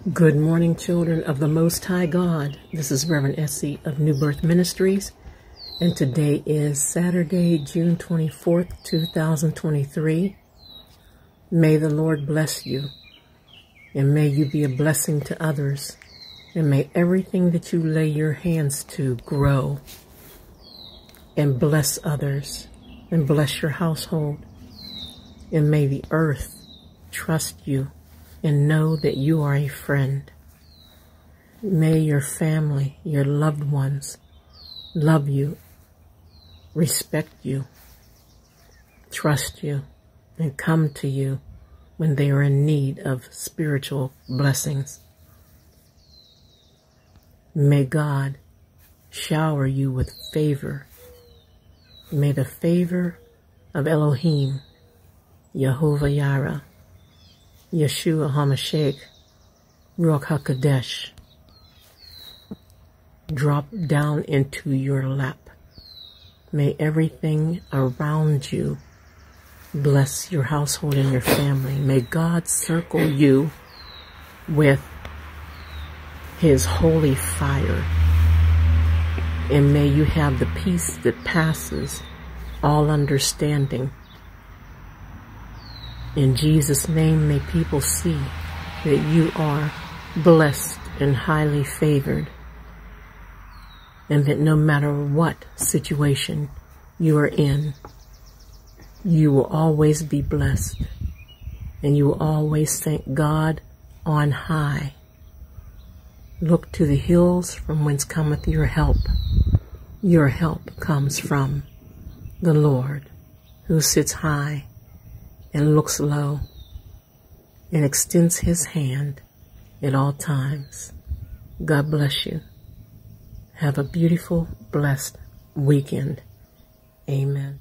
Good morning, children of the Most High God. This is RevEssie of New Birth Ministries, and today is Saturday, June 24th, 2023. May the Lord bless you, and may you be a blessing to others, and may everything that you lay your hands to grow and bless others and bless your household, and may the earth trust you and know that you are a friend. May your family, your loved ones, love you, respect you, trust you, and come to you when they are in need of spiritual blessings. May God shower you with favor. May the favor of Elohim, Yehovah Yara, Yeshua HaMashiach, Ruach HaKodesh, drop down into your lap. May everything around you bless your household and your family. May God circle you with His holy fire. And may you have the peace that passes all understanding. In Jesus' name, may people see that you are blessed and highly favored, and that no matter what situation you are in, you will always be blessed, and you will always thank God on high. Look to the hills from whence cometh your help. Your help comes from the Lord, who sits high and looks low and extends His hand at all times. God bless you. Have a beautiful, blessed weekend. Amen.